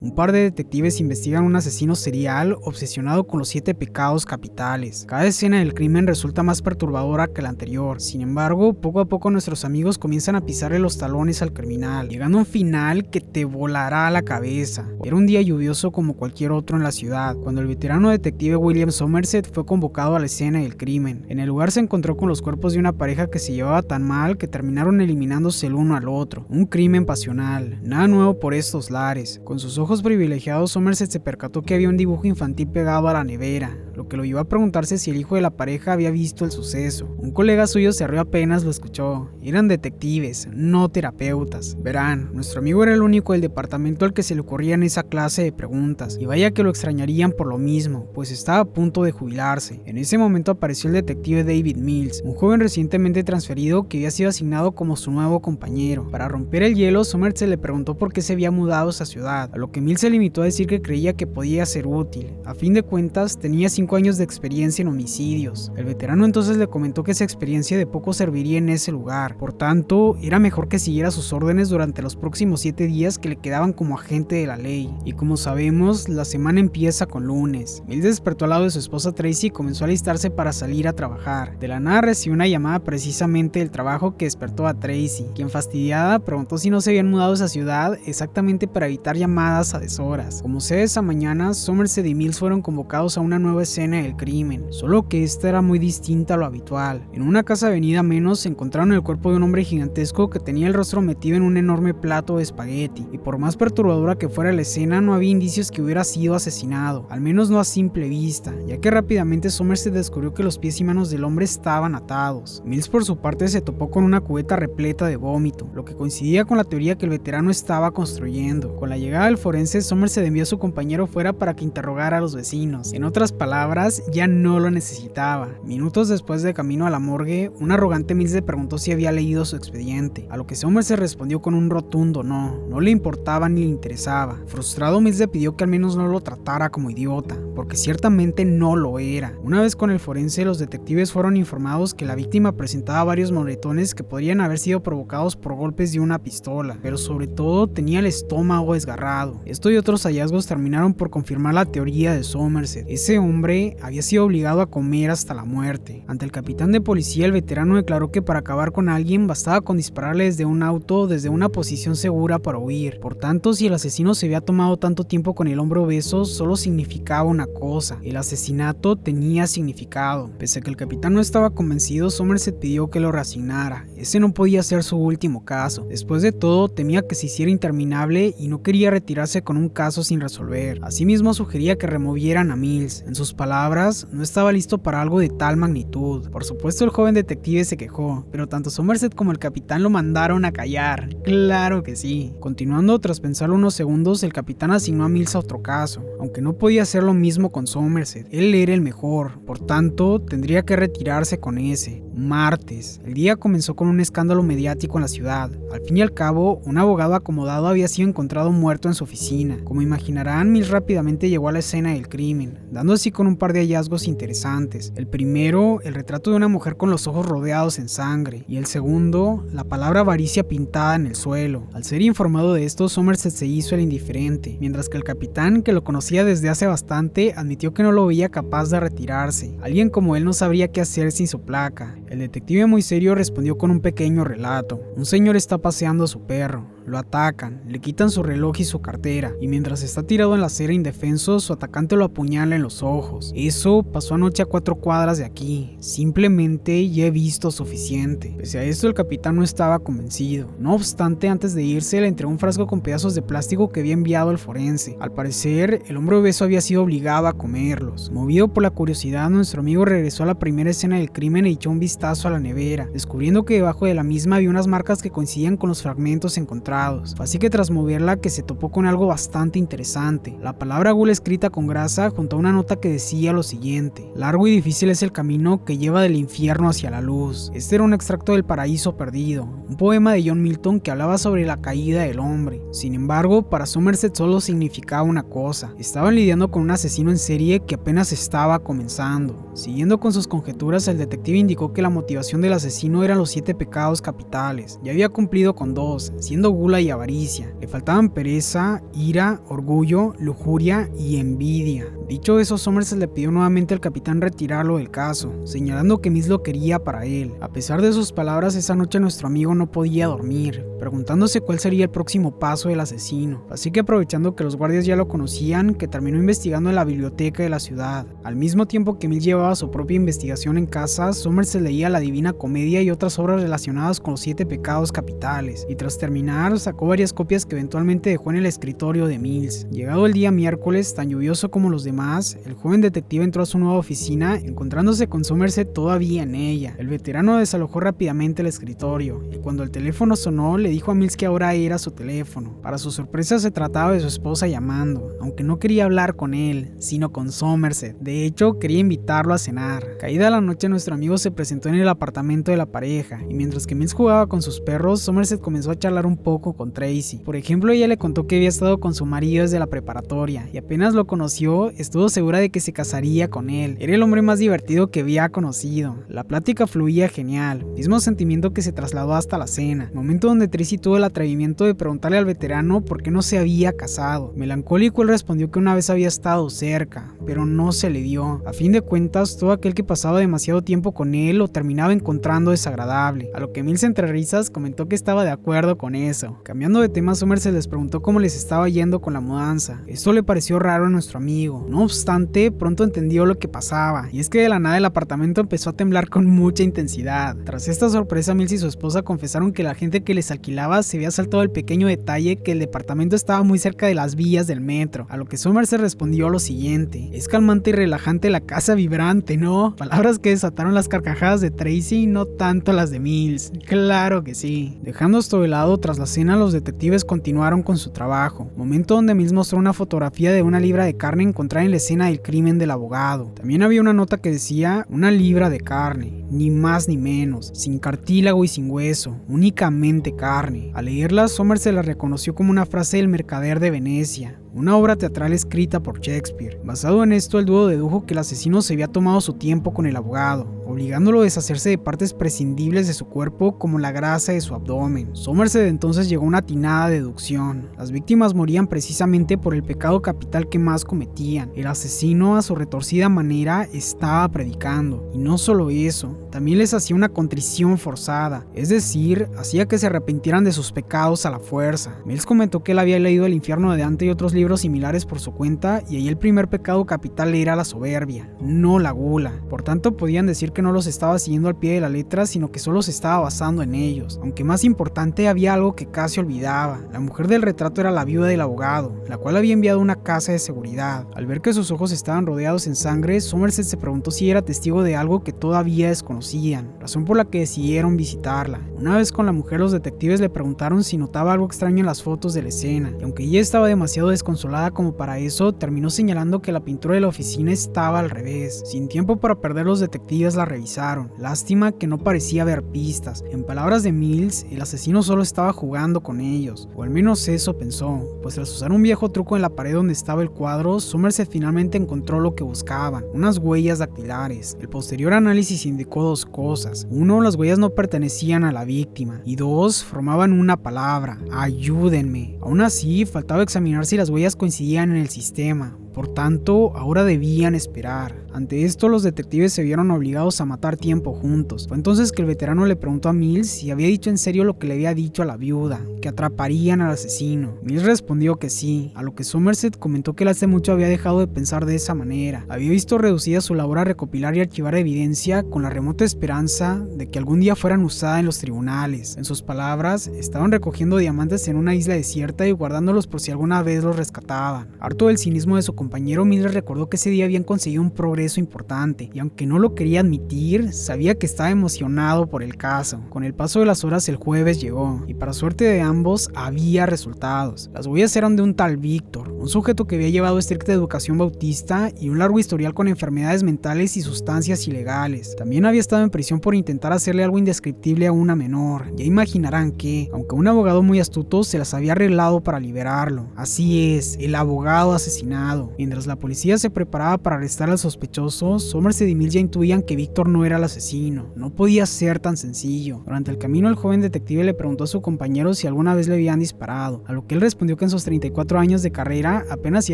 Un par de detectives investigan un asesino serial obsesionado con los 7 pecados capitales. Cada escena del crimen resulta más perturbadora que la anterior. Sin embargo, poco a poco nuestros amigos comienzan a pisarle los talones al criminal, llegando a un final que te volará a la cabeza. Era un día lluvioso como cualquier otro en la ciudad, cuando el veterano detective William Somerset fue convocado a la escena del crimen. En el lugar se encontró con los cuerpos de una pareja que se llevaba tan mal que terminaron eliminándose el uno al otro. Un crimen pasional, nada nuevo por estos lares. Con sus ojos privilegiados, Somerset se percató que había un dibujo infantil pegado a la nevera, lo que lo llevó a preguntarse si el hijo de la pareja había visto el suceso. Un colega suyo se rió apenas lo escuchó. Eran detectives, no terapeutas. Verán, nuestro amigo era el único del departamento al que se le ocurrían esa clase de preguntas, y vaya que lo extrañarían por lo mismo, pues estaba a punto de jubilarse. En ese momento apareció el detective David Mills, un joven recientemente transferido que había sido asignado como su nuevo compañero. Para romper el hielo, Somerset le preguntó por qué se había mudado a esa ciudad, a lo que Mills se limitó a decir que creía que podía ser útil. A fin de cuentas, tenía 5 años de experiencia en homicidios. El veterano entonces le comentó que esa experiencia de poco serviría en ese lugar, por tanto, era mejor que siguiera sus órdenes durante los próximos 7 días que le quedaban como agente de la ley. Y como sabemos, la semana empieza con lunes. Mills despertó al lado de su esposa Tracy y comenzó a alistarse para salir a trabajar. De la nada recibió una llamada precisamente del trabajo que despertó a Tracy, quien fastidiada preguntó si no se habían mudado a esa ciudad exactamente para evitar llamadas a deshoras. Como sea esa mañana, Somerset y Mills fueron convocados a una nueva escena del crimen, solo que esta era muy distinta a lo habitual. En una casa venida menos se encontraron el cuerpo de un hombre gigantesco que tenía el rostro metido en un enorme plato de espagueti, y por más perturbadora que fuera la escena, no había indicios que hubiera sido asesinado, al menos no a simple vista, ya que rápidamente Somerset descubrió que los pies y manos del hombre estaban atados. Mills por su parte se topó con una cubeta repleta de vómito, lo que coincidía con la teoría que el veterano estaba construyendo. Con la llegada del forense, Somerset envió a su compañero fuera para que interrogara a los vecinos. En otras palabras, ya no lo necesitaba. Minutos después de camino a la morgue, un arrogante Mills le preguntó si había leído su expediente, a lo que Somerset respondió con un rotundo no. No le importaba ni le interesaba. Frustrado, Mills le pidió que al menos no lo tratara como idiota, porque ciertamente no lo era. Una vez con el forense, los detectives fueron informados que la víctima presentaba varios moretones que podrían haber sido provocados por golpes de una pistola, pero sobre todo tenía el estómago desgarrado. Esto y otros hallazgos terminaron por confirmar la teoría de Somerset. Ese hombre había sido obligado a comer hasta la muerte. Ante el capitán de policía, el veterano declaró que para acabar con alguien bastaba con dispararle desde un auto desde una posición segura para huir. Por tanto, si el asesino se había tomado tanto tiempo con el hombre obeso, solo significaba una cosa: el asesinato tenía significado. Pese a que el capitán no estaba convencido, Somerset pidió que lo reasignara. Ese no podía ser su último caso. Después de todo, temía que se hiciera interminable y no quería retirarse con un caso sin resolver. Asimismo, sugería que removieran a Mills. En sus palabras, no estaba listo para algo de tal magnitud. Por supuesto, el joven detective se quejó, pero tanto Somerset como el capitán lo mandaron a callar. Claro que sí. Continuando, tras pensarlo unos segundos, el capitán asignó a Mills a otro caso, aunque no podía hacer lo mismo con Somerset. Él era el mejor, por tanto, tendría que retirarse con ese. Martes. El día comenzó con un escándalo mediático en la ciudad. Al fin y al cabo, un abogado acomodado había sido encontrado muerto en su oficina. Como imaginarán, Mills rápidamente llegó a la escena del crimen, dando así con un par de hallazgos interesantes. El primero, el retrato de una mujer con los ojos rodeados en sangre, y el segundo, la palabra avaricia pintada en el suelo. Al ser informado de esto, Somerset se hizo el indiferente, mientras que el capitán, que lo conocía desde hace bastante, admitió que no lo veía capaz de retirarse. Alguien como él no sabría qué hacer sin su placa. El detective muy serio respondió con un pequeño relato. Un señor está paseando a su perro. Lo atacan, le quitan su reloj y su cartera, y mientras está tirado en la acera indefenso, su atacante lo apuñala en los ojos. Eso pasó anoche a 4 cuadras de aquí. Simplemente ya he visto suficiente. Pese a esto, el capitán no estaba convencido. No obstante, antes de irse, le entregó un frasco con pedazos de plástico que había enviado al forense. Al parecer, el hombre obeso había sido obligado a comerlos. Movido por la curiosidad, nuestro amigo regresó a la primera escena del crimen e echó un vistazo a la nevera, descubriendo que debajo de la misma había unas marcas que coincidían con los fragmentos encontrados. Fue así que tras moverla que se topó con algo bastante interesante: la palabra ghoul escrita con grasa junto a una nota que decía lo siguiente: largo y difícil es el camino que lleva del infierno hacia la luz. Este era un extracto del Paraíso Perdido, un poema de John Milton que hablaba sobre la caída del hombre. Sin embargo, para Somerset solo significaba una cosa: estaban lidiando con un asesino en serie que apenas estaba comenzando. Siguiendo con sus conjeturas, el detective indicó que la motivación del asesino eran los 7 pecados capitales. Ya había cumplido con 2, siendo ghoul gula y avaricia. Le faltaban pereza, ira, orgullo, lujuria y envidia. Dicho eso, Somerset le pidió nuevamente al capitán retirarlo del caso, señalando que Mills lo quería para él. A pesar de sus palabras, esa noche nuestro amigo no podía dormir, preguntándose cuál sería el próximo paso del asesino. Así que, aprovechando que los guardias ya lo conocían, que terminó investigando en la biblioteca de la ciudad. Al mismo tiempo que Mills llevaba su propia investigación en casa, Somerset leía la Divina Comedia y otras obras relacionadas con los 7 pecados capitales, y tras terminar sacó varias copias que eventualmente dejó en el escritorio de Mills. Llegado el día miércoles, tan lluvioso como los demás, el joven detective entró a su nueva oficina, encontrándose con Somerset todavía en ella. El veterano desalojó rápidamente el escritorio, y cuando el teléfono sonó, le dijo a Mills que ahora era su teléfono. Para su sorpresa, se trataba de su esposa llamando, aunque no quería hablar con él, sino con Somerset. De hecho, quería invitarlo a cenar. Caída la noche, nuestro amigo se presentó en el apartamento de la pareja, y mientras que Mills jugaba con sus perros, Somerset comenzó a charlar un poco con Tracy. Por ejemplo, ella le contó que había estado con su marido desde la preparatoria, y apenas lo conoció, estuvo segura de que se casaría con él. Era el hombre más divertido que había conocido. La plática fluía genial, mismo sentimiento que se trasladó hasta la cena, momento donde Tracy tuvo el atrevimiento de preguntarle al veterano por qué no se había casado. Melancólico, él respondió que una vez había estado cerca, pero no se le dio. A fin de cuentas, todo aquel que pasaba demasiado tiempo con él lo terminaba encontrando desagradable, a lo que Mills entre risas comentó que estaba de acuerdo con eso. Cambiando de tema, Somerset les preguntó cómo les estaba yendo con la mudanza. Esto le pareció raro a nuestro amigo. No obstante, pronto entendió lo que pasaba, y es que de la nada el apartamento empezó a temblar con mucha intensidad. Tras esta sorpresa, Mills y su esposa confesaron que la gente que les alquilaba se había saltado el pequeño detalle que el departamento estaba muy cerca de las vías del metro, a lo que Somerset respondió lo siguiente: es calmante y relajante la casa vibrante, ¿no? Palabras que desataron las carcajadas de Tracy y no tanto las de Mills. Claro que sí. Dejando esto de lado, tras la cena los detectives continuaron con su trabajo, momento donde Mills mostró una fotografía de una libra de carne encontrada en la escena del crimen del abogado. También había una nota que decía: una libra de carne, ni más ni menos, sin cartílago y sin hueso, únicamente carne. Al leerla, Somerset la reconoció como una frase del Mercader de Venecia, una obra teatral escrita por Shakespeare. Basado en esto, el dúo dedujo que el asesino se había tomado su tiempo con el abogado, obligándolo a deshacerse de partes prescindibles de su cuerpo como la grasa de su abdomen. Somerset entonces llegó a una atinada deducción: las víctimas morían precisamente por el pecado capital que más cometían. El asesino, a su retorcida manera, estaba predicando, y no solo eso, también les hacía una contrición forzada, es decir, hacía que se arrepintieran de sus pecados a la fuerza. Mills comentó que él había leído El infierno de Dante y otros libros similares por su cuenta, y ahí el primer pecado capital era la soberbia, no la gula. Por tanto, podían decir que no los estaba siguiendo al pie de la letra, sino que solo se estaba basando en ellos. Aunque más importante, había algo que casi olvidaba: la mujer del retrato era la viuda del abogado, la cual había enviado una casa de seguridad. Al ver que sus ojos estaban rodeados en sangre, Somerset se preguntó si era testigo de algo que todavía desconocían, razón por la que decidieron visitarla. Una vez con la mujer, los detectives le preguntaron si notaba algo extraño en las fotos de la escena, y aunque ella estaba demasiado desconsolada como para eso, terminó señalando que la pintura de la oficina estaba al revés. Sin tiempo para perder, los detectives la revisaron. Lástima que no parecía haber pistas. En palabras de Mills, el asesino solo estaba jugando con ellos, o al menos eso pensó, pues tras usar un viejo truco en la pared donde estaba el cuadro, Somerset finalmente encontró lo que buscaban: unas huellas dactilares. El posterior análisis indicó dos cosas: uno, las huellas no pertenecían a la víctima, y dos, formaban una palabra: ayúdenme. Aún así, faltaba examinar si las huellas coincidían en el sistema. Por tanto, ahora debían esperar. Ante esto, los detectives se vieron obligados a matar tiempo juntos. Fue entonces que el veterano le preguntó a Mills si había dicho en serio lo que le había dicho a la viuda, que atraparían al asesino. Mills respondió que sí, a lo que Somerset comentó que él hace mucho había dejado de pensar de esa manera. Había visto reducida su labor a recopilar y archivar evidencia con la remota esperanza de que algún día fueran usadas en los tribunales. En sus palabras, estaban recogiendo diamantes en una isla desierta y guardándolos por si alguna vez los rescataban. Harto del cinismo de su compañero, Mills recordó que ese día habían conseguido un progreso importante, y aunque no lo quería admitir, sabía que estaba emocionado por el caso. Con el paso de las horas, el jueves llegó, y para suerte de ambos, había resultados. Las huellas eran de un tal Víctor, un sujeto que había llevado estricta educación bautista y un largo historial con enfermedades mentales y sustancias ilegales. También había estado en prisión por intentar hacerle algo indescriptible a una menor. Ya imaginarán que, aunque un abogado muy astuto, se las había arreglado para liberarlo. Así es, el abogado asesinado. todo. Mientras la policía se preparaba para arrestar al sospechoso, Somerset y Mills ya intuían que Víctor no era el asesino. No podía ser tan sencillo. Durante el camino, el joven detective le preguntó a su compañero si alguna vez le habían disparado, a lo que él respondió que en sus 34 años de carrera apenas si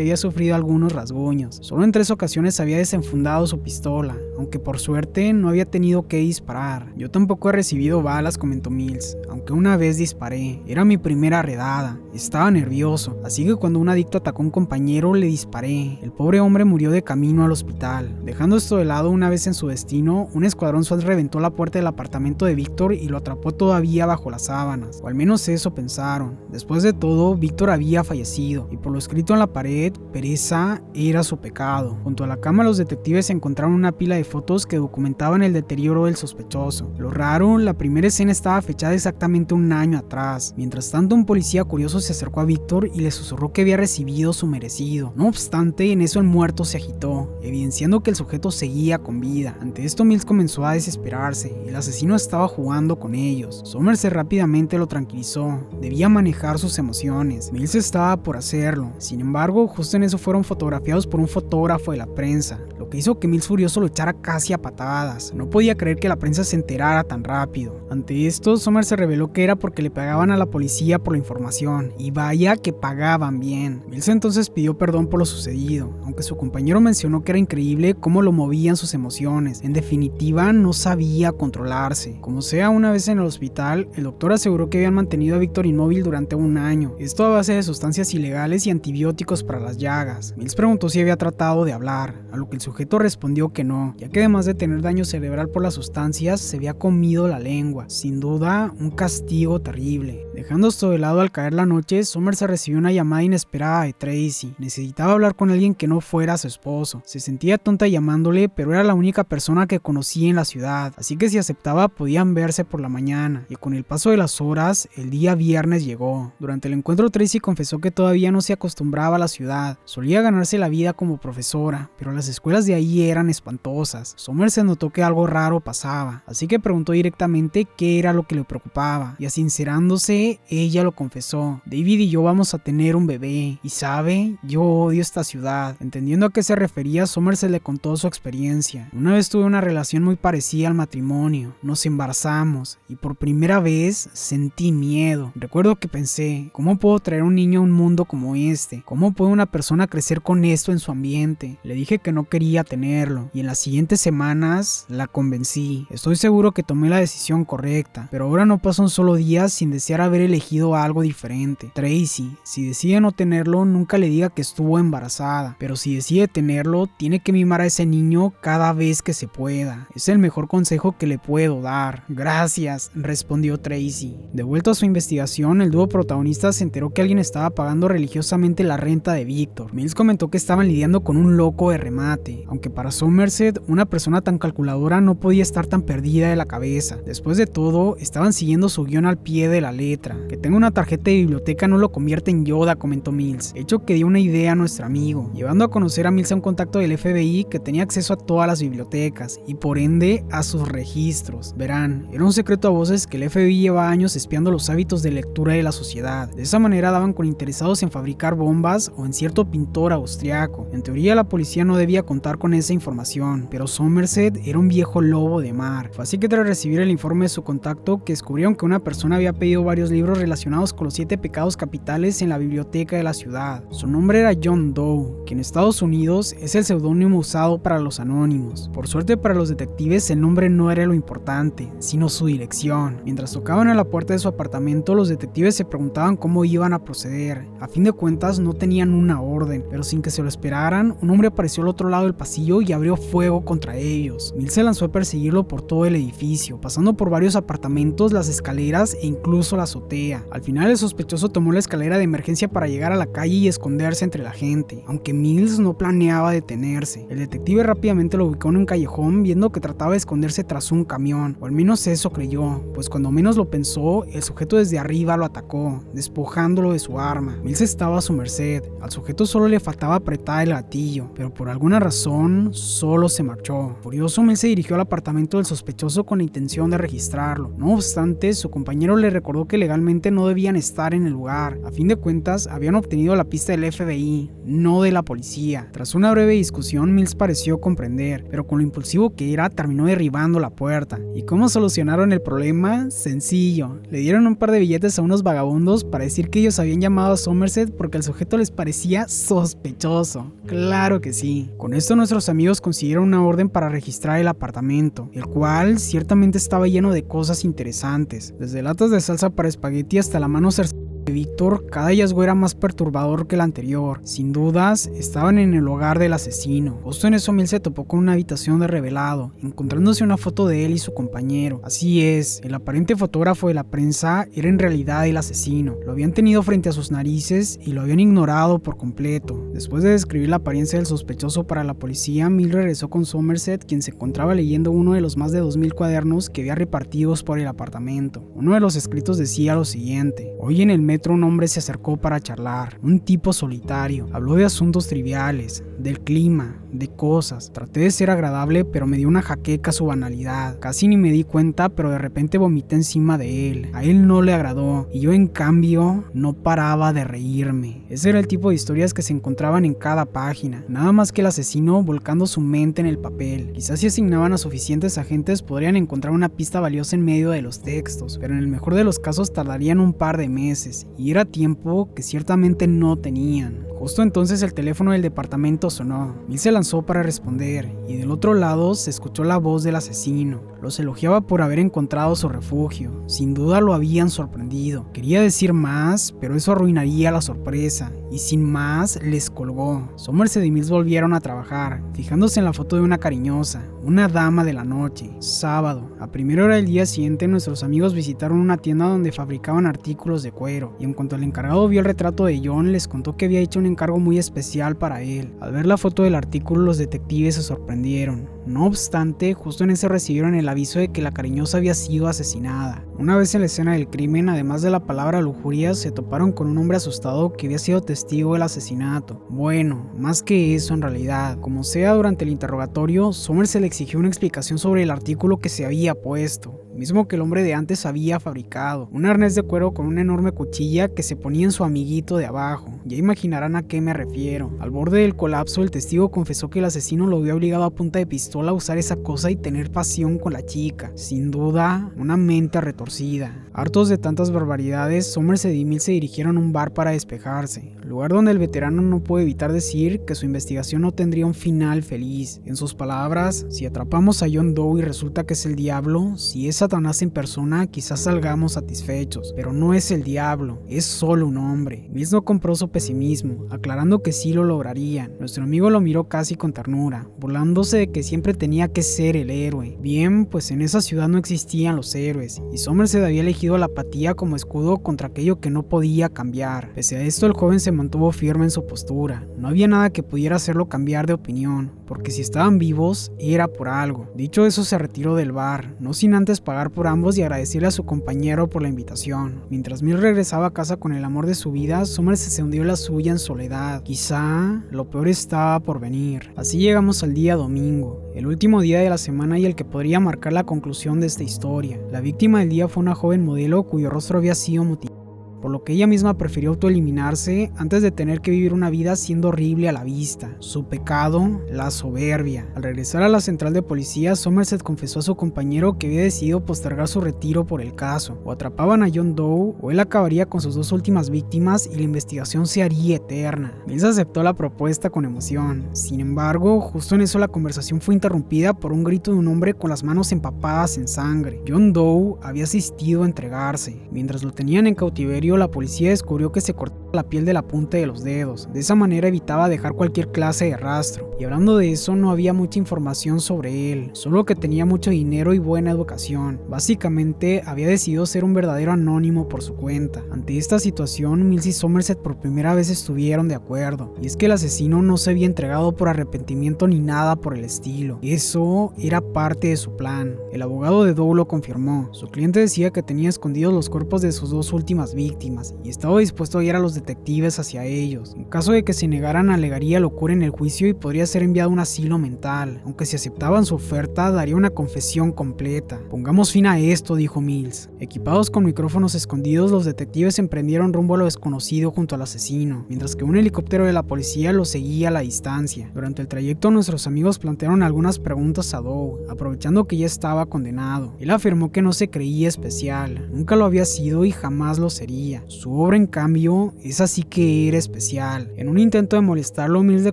había sufrido algunos rasguños. Solo en 3 ocasiones había desenfundado su pistola, aunque por suerte no había tenido que disparar. Yo tampoco he recibido balas, comentó Mills, aunque una vez disparé. Era mi primera redada. Estaba nervioso, así que cuando un adicto atacó a un compañero le disparé. El pobre hombre murió de camino al hospital. Dejando esto de lado, una vez en su destino, un escuadrón SWAT reventó la puerta del apartamento de Víctor y lo atrapó todavía bajo las sábanas, o al menos eso pensaron. Después de todo, Víctor había fallecido, y por lo escrito en la pared, pereza era su pecado. Junto a la cama, los detectives encontraron una pila de fotos que documentaban el deterioro del sospechoso. Lo raro, la primera escena estaba fechada exactamente un año atrás. Mientras tanto, un policía curioso se acercó a Víctor y le susurró que había recibido su merecido. No obstante, en eso el muerto se agitó, evidenciando que el sujeto seguía con vida. Ante esto, Mills comenzó a desesperarse. El asesino estaba jugando con ellos. Somerset rápidamente lo tranquilizó. Debía manejar sus emociones. Mills estaba por hacerlo. Sin embargo, justo en eso fueron fotografiados por un fotógrafo de la prensa, lo que hizo que Mills furioso lo echara casi a patadas. No podía creer que la prensa se enterara tan rápido. Ante esto, Somerset reveló que era porque le pagaban a la policía por la información, y vaya que pagaban bien. Mills entonces pidió perdón por lo sucedido, aunque su compañero mencionó que era increíble cómo lo movían sus emociones. En definitiva, no sabía controlarse. Como sea, una vez en el hospital, el doctor aseguró que habían mantenido a Víctor inmóvil durante un año, esto a base de sustancias ilegales y antibióticos para las llagas. Mills preguntó si había tratado de hablar, a lo que el sujeto respondió que no, ya que además de tener daño cerebral por las sustancias, se había comido la lengua. Sin duda, un castigo terrible. Dejando esto de lado, al caer la noche, Somerset recibió una llamada inesperada de Tracy. Necesitaba hablar con alguien que no fuera su esposo. Se sentía tonta llamándole, pero era la única persona que conocía en la ciudad, así que si aceptaba podían verse por la mañana. Y con el paso de las horas, el día viernes llegó. Durante el encuentro, Tracy confesó que todavía no se acostumbraba a la ciudad. Solía ganarse la vida como profesora, pero las escuelas de ahí eran espantosas. Somerset notó que algo raro pasaba, así que preguntó directamente qué era lo que le preocupaba, y sincerándose, ella lo confesó: David y yo vamos a tener un bebé, y sabe, yo odio esta ciudad. Entendiendo a qué se refería, Somerset le contó su experiencia. Una vez tuve una relación muy parecida al matrimonio, nos embarazamos, y por primera vez sentí miedo. Recuerdo que pensé, ¿cómo puedo traer un niño a un mundo como este? ¿Cómo puede una persona crecer con esto en su ambiente? Le dije que no quería tenerlo, y en las siguientes semanas la convencí. Estoy seguro que tomé la decisión correcta, pero ahora no pasa un solo día sin desear haber elegido algo diferente. Tracy, si decide no tenerlo, nunca le diga que estuvo embarazada, pero si decide tenerlo, tiene que mimar a ese niño cada vez que se pueda. Es el mejor consejo que le puedo dar. Gracias, respondió Tracy. Devuelto a su investigación, el dúo protagonista se enteró que alguien estaba pagando religiosamente la renta de Víctor. Mills comentó que estaban lidiando con un loco de remate, aunque para Somerset, una persona tan calculadora no podía estar tan perdida de la cabeza. Después de todo, estaban siguiendo su guión al pie de la letra. Que tenga una tarjeta de biblioteca no lo convierte en Yoda, comentó Mills, hecho que dio una idea a nuestro amigo, llevando a conocer a Mills a un contacto del FBI que tenía acceso a todas las bibliotecas y por ende a sus registros. Verán, era un secreto a voces que el FBI lleva años espiando los hábitos de lectura de la sociedad. De esa manera daban con interesados en fabricar bombas o en cierto pintor austriaco. En teoría la policía no debía contar con esa información, pero Somerset era un viejo lobo de mar. Fue así que tras recibir el informe de su contacto, que descubrieron que una persona había pedido varios libros relacionados con los 7 pecados capitales en la biblioteca de la ciudad. Su nombre era John Doe, que en Estados Unidos es el seudónimo usado para los anónimos. Por suerte para los detectives, el nombre no era lo importante, sino su dirección. Mientras tocaban a la puerta de su apartamento, los detectives se preguntaban cómo iban a proceder. A fin de cuentas, no tenían una orden, pero sin que se lo esperaran, un hombre apareció al otro lado del pasillo y abrió fuego contra ellos. Mills se lanzó a perseguirlo por todo el edificio, pasando por varios apartamentos, las escaleras e incluso la azotea. Al final, el sospechoso tomó la escalera de emergencia para llegar a la calle y esconderse entre la gente, aunque Mills no planeaba detenerse. El detective rápidamente lo ubicó en un callejón, viendo que trataba de esconderse tras un camión, o al menos eso creyó, pues cuando menos lo pensó, el sujeto desde arriba lo atacó, despojándolo de su arma. Mills estaba a su merced. Al sujeto solo le faltaba apretar el gatillo, pero por alguna razón solo se marchó. Furioso, Mills se dirigió al apartamento del sospechoso con la intención de registrarlo. No obstante, su compañero le recordó que legalmente no debían estar en el lugar. A fin de cuentas, habían obtenido la pista del FBI, no no de la policía. Tras una breve discusión, Mills pareció comprender, pero con lo impulsivo que era, terminó derribando la puerta. ¿Y cómo solucionaron el problema? Sencillo. Le dieron un par de billetes a unos vagabundos para decir que ellos habían llamado a Somerset porque el sujeto les parecía sospechoso. Claro que sí. Con esto nuestros amigos consiguieron una orden para registrar el apartamento, el cual ciertamente estaba lleno de cosas interesantes, desde latas de salsa para espagueti hasta la mano cercenada de Víctor. Cada hallazgo era más perturbador que el anterior. Sin dudas, estaban en el hogar del asesino. Justo en eso Mills se topó con una habitación de revelado, encontrándose una foto de él y su compañero. Así es, el aparente fotógrafo de la prensa era en realidad el asesino. Lo habían tenido frente a sus narices y lo habían ignorado por completo. Después de describir la apariencia del sospechoso para la policía, Mills regresó con Somerset, quien se encontraba leyendo uno de los más de 2000 cuadernos que había repartidos por el apartamento. Uno de los escritos decía lo siguiente: hoy en el metro un hombre se acercó para charlar, un tipo solitario. Habló de asuntos triviales, del clima, de cosas. Traté de ser agradable, pero me dio una jaqueca su banalidad. Casi ni me di cuenta, pero de repente vomité encima de él. A él no le agradó, y yo en cambio no paraba de reírme. Ese era el tipo de historias que se encontraban en cada página, nada más que el asesino volcando su mente en el papel. Quizás si asignaban a suficientes agentes podrían encontrar una pista valiosa en medio de los textos, pero en el mejor de los casos tardarían un par de meses, y era tiempo que ciertamente no tenían. Justo entonces el teléfono del departamento sonó. Mills se lanzó para responder, y del otro lado se escuchó la voz del asesino. Los elogiaba por haber encontrado su refugio. Sin duda lo habían sorprendido. Quería decir más, pero eso arruinaría la sorpresa, y sin más les colgó. Somerset y Mills volvieron a trabajar, fijándose en la foto de una cariñosa, una dama de la noche. Sábado, a primera hora del día siguiente, nuestros amigos visitaron una tienda donde fabricaban artículos de cuero, y en cuanto el encargado vio el retrato de John, les contó que había hecho un encargo muy especial para él. Al ver la foto del artículo, los detectives se sorprendieron. No obstante, justo en ese recibieron el aviso de que la cariñosa había sido asesinada. Una vez en la escena del crimen, además de la palabra lujuria, se toparon con un hombre asustado que había sido testigo del asesinato. Bueno, más que eso en realidad. Como sea, durante el interrogatorio, Somerset le exigió una explicación sobre el artículo que se había puesto, mismo que el hombre de antes había fabricado. Un arnés de cuero con una enorme cuchilla que se ponía en su amiguito de abajo. Ya imaginarán a qué me refiero. Al borde del colapso, el testigo confesó que el asesino lo había obligado a punta de pistola a usar esa cosa y tener pasión con la chica. Sin duda, una mente retorcida. Hartos de tantas barbaridades, Somerset y Mills se dirigieron a un bar para despejarse, lugar donde el veterano no puede evitar decir que su investigación no tendría un final feliz. En sus palabras: si atrapamos a John Doe y resulta que es el diablo, si es Satanás en persona, quizás salgamos satisfechos, pero no es el diablo, es solo un hombre. Mills no compró su pesimismo, aclarando que sí lo lograrían. Nuestro amigo lo miró casi con ternura, burlándose de que siempre tenía que ser el héroe. Bien, pues en esa ciudad no existían los héroes, y Somerset había elegido la apatía como escudo contra aquello que no podía cambiar. Pese a esto, el joven se mantuvo firme en su postura. No había nada que pudiera hacerlo cambiar de opinión, porque si estaban vivos, era por algo. Dicho eso, se retiró del bar, no sin antes pagar por ambos y agradecerle a su compañero por la invitación. Mientras Mills regresaba a casa con el amor de su vida, Somerset se hundió en la suya en soledad. Quizá lo peor estaba por venir. Así llegamos al día domingo, el último día de la semana y el que podría marcar la conclusión de esta historia. La víctima del día fue una joven modelo cuyo rostro había sido mutilado, por lo que ella misma prefirió autoeliminarse antes de tener que vivir una vida siendo horrible a la vista. Su pecado, la soberbia. Al regresar a la central de policía, Somerset confesó a su compañero que había decidido postergar su retiro por el caso. O atrapaban a John Doe, o él acabaría con sus dos últimas víctimas y la investigación se haría eterna. Mills aceptó la propuesta con emoción. Sin embargo, justo en eso la conversación fue interrumpida por un grito de un hombre con las manos empapadas en sangre. John Doe había asistido a entregarse. Mientras lo tenían en cautiverio, la policía descubrió que se cortaba la piel de la punta de los dedos. De esa manera evitaba dejar cualquier clase de rastro. Y hablando de eso, no había mucha información sobre él, solo que tenía mucho dinero y buena educación. Básicamente, había decidido ser un verdadero anónimo por su cuenta. Ante esta situación, Mills y Somerset por primera vez estuvieron de acuerdo. Y es que el asesino no se había entregado por arrepentimiento ni nada por el estilo. Eso era parte de su plan. El abogado de Doe lo confirmó. Su cliente decía que tenía escondidos los cuerpos de sus dos últimas víctimas. víctimas y estaba dispuesto a guiar a los detectives hacia ellos. En caso de que se negaran, alegaría locura en el juicio y podría ser enviado a un asilo mental, aunque si aceptaban su oferta daría una confesión completa. Pongamos fin a esto, dijo Mills. Equipados con micrófonos escondidos, los detectives emprendieron rumbo a lo desconocido junto al asesino, mientras que un helicóptero de la policía lo seguía a la distancia. Durante el trayecto, nuestros amigos plantearon algunas preguntas a Doe, aprovechando que ya estaba condenado. Él afirmó que no se creía especial, nunca lo había sido y jamás lo sería. Su obra, en cambio, es así que era especial. En un intento de molestarlo, Mills le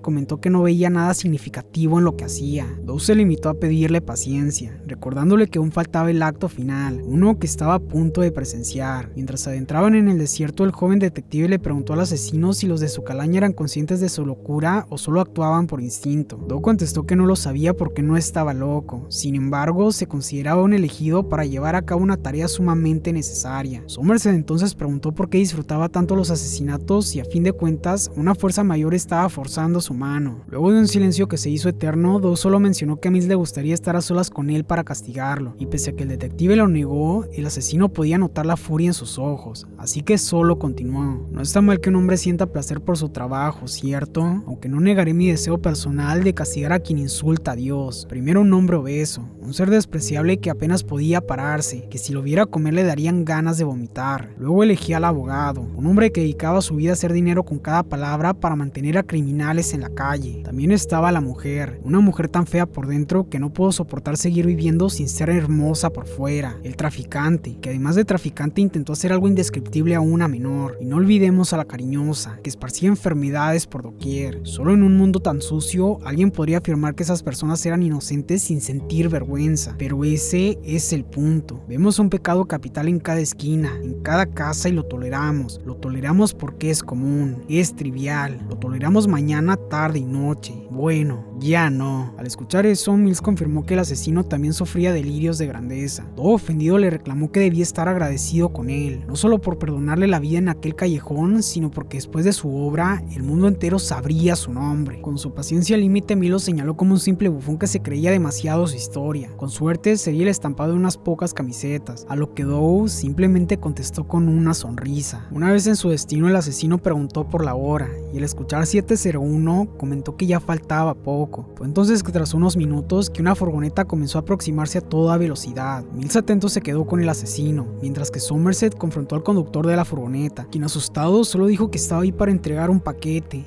comentó que no veía nada significativo en lo que hacía. Doe se limitó a pedirle paciencia, recordándole que aún faltaba el acto final, uno que estaba a punto de presenciar. Mientras se adentraban en el desierto, el joven detective le preguntó al asesino si los de su calaña eran conscientes de su locura o solo actuaban por instinto. Doe contestó que no lo sabía porque no estaba loco. Sin embargo, se consideraba un elegido para llevar a cabo una tarea sumamente necesaria. Somerset entonces preguntó por qué disfrutaba tanto los asesinatos y, a fin de cuentas, una fuerza mayor estaba forzando su mano. Luego de un silencio que se hizo eterno, Doe solo mencionó que a Mills le gustaría estar a solas con él para castigarlo, y pese a que el detective lo negó, el asesino podía notar la furia en sus ojos, así que solo continuó. No está mal que un hombre sienta placer por su trabajo, ¿cierto? Aunque no negaré mi deseo personal de castigar a quien insulta a Dios. Primero un hombre obeso, un ser despreciable que apenas podía pararse, que si lo viera comer le darían ganas de vomitar. Luego elegí al abogado, un hombre que dedicaba su vida a hacer dinero con cada palabra para mantener a criminales en la calle. También estaba la mujer, una mujer tan fea por dentro que no puedo soportar seguir viviendo sin ser hermosa por fuera. El traficante, que además de traficante intentó hacer algo indescriptible a una menor. Y no olvidemos a la cariñosa, que esparcía enfermedades por doquier. Solo en un mundo tan sucio, alguien podría afirmar que esas personas eran inocentes sin sentir vergüenza. Pero ese es el punto. Vemos un pecado capital en cada esquina, en cada casa, y lo toleramos. Lo toleramos porque es común, es trivial. Lo toleramos mañana, tarde y noche. Bueno, ya no. Al escuchar eso, Mills confirmó que el asesino también sufría delirios de grandeza. Todo ofendido le reclamó que debía estar agradecido con él, no solo por perdonarle la vida en aquel callejón, sino porque después de su obra, el mundo entero sabría su nombre. Con su paciencia al límite, Mills lo señaló como un simple bufón que se creía demasiado su historia. Con suerte, sería el estampado de unas pocas camisetas, a lo que Doe simplemente contestó con una sonrisa. Una vez en su destino, el asesino preguntó por la hora, y al escuchar 7:01, comentó que ya faltaba poco. Fue entonces que tras unos minutos que una furgoneta comenzó a aproximarse a toda velocidad. Mills atento se quedó con el asesino, mientras que Somerset confrontó al conductor de la furgoneta, quien asustado solo dijo que estaba ahí para entregar un paquete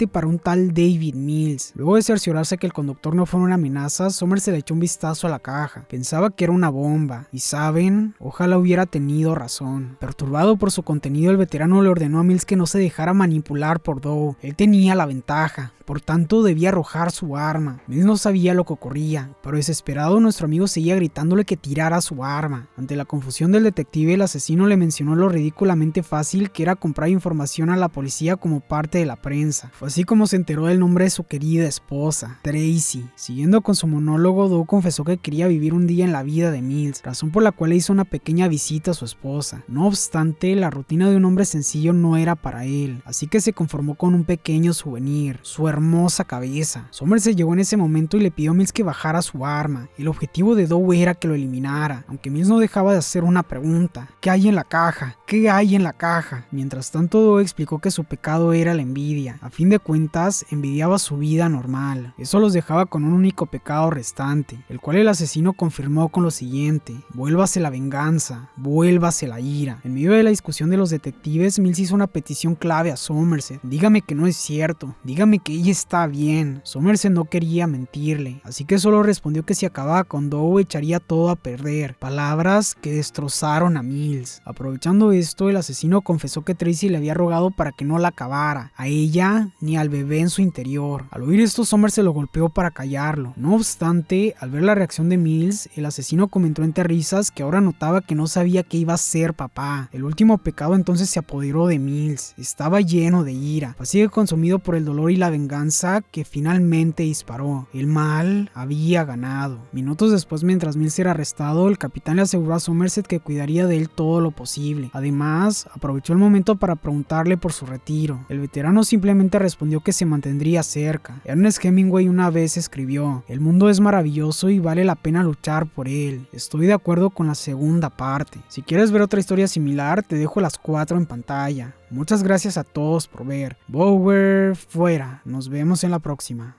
para un tal David Mills. Luego de cerciorarse que el conductor no fuera una amenaza, Somerset le echó un vistazo a la caja. Pensaba que era una bomba, y ¿saben? Ojalá hubiera tenido razón. Perturbado por su contenido, el veterano le ordenó a Mills que no se dejara manipular por Doe. Él tenía la ventaja, por tanto debía arrojar su arma. Mills no sabía lo que ocurría, pero desesperado nuestro amigo seguía gritándole que tirara su arma. Ante la confusión del detective, el asesino le mencionó lo ridículamente fácil que era comprar información a la policía como parte de la prensa. Fue así como se enteró del nombre de su querida esposa, Tracy. Siguiendo con su monólogo, Doe confesó que quería vivir un día en la vida de Mills, razón por la cual le hizo una pequeña visita a su esposa. No obstante, la rutina de un hombre sencillo no era para él, así que se conformó con un pequeño souvenir, su hermosa cabeza. Somerset llegó en ese momento y le pidió a Mills que bajara su arma. El objetivo de Doe era que lo eliminara, aunque Mills no dejaba de hacer una pregunta: ¿qué hay en la caja? ¿Qué hay en la caja? Mientras tanto, Doe explicó que su pecado era la envidia. A fin de cuentas, envidiaba su vida normal. Eso los dejaba con un único pecado restante, el cual el asesino confirmó con lo siguiente: vuélvase la venganza, vuélvase la ira. En medio de la discusión de los detectives, Mills hizo una petición clave a Somerset: dígame que no es cierto, dígame que ella está bien. Somerset no quería mentirle, así que solo respondió que si acababa con Doe echaría todo a perder. Palabras que destrozaron a Mills. Aprovechando esto, el asesino confesó que Tracy le había rogado para que no la acabara, a ella ni al bebé en su interior. Al oír esto, Somerset lo golpeó para callarlo. No obstante, al ver la reacción de Mills, el asesino comentó entre risas que ahora notaba que no sabía que iba a ser papá. El último pecado entonces se apoderó de Mills. Estaba lleno de ira, así que consumido por el dolor y la venganza, venganza que finalmente disparó. El mal había ganado. Minutos después, mientras Mills era arrestado, el capitán le aseguró a Somerset que cuidaría de él todo lo posible. Además, aprovechó el momento para preguntarle por su retiro. El veterano simplemente respondió que se mantendría cerca. Ernest Hemingway una vez escribió: "El mundo es maravilloso y vale la pena luchar por él". Estoy de acuerdo con la segunda parte. Si quieres ver otra historia similar, te dejo las 4 en pantalla. Muchas gracias a todos por ver. Bower fuera. Nos vemos en la próxima.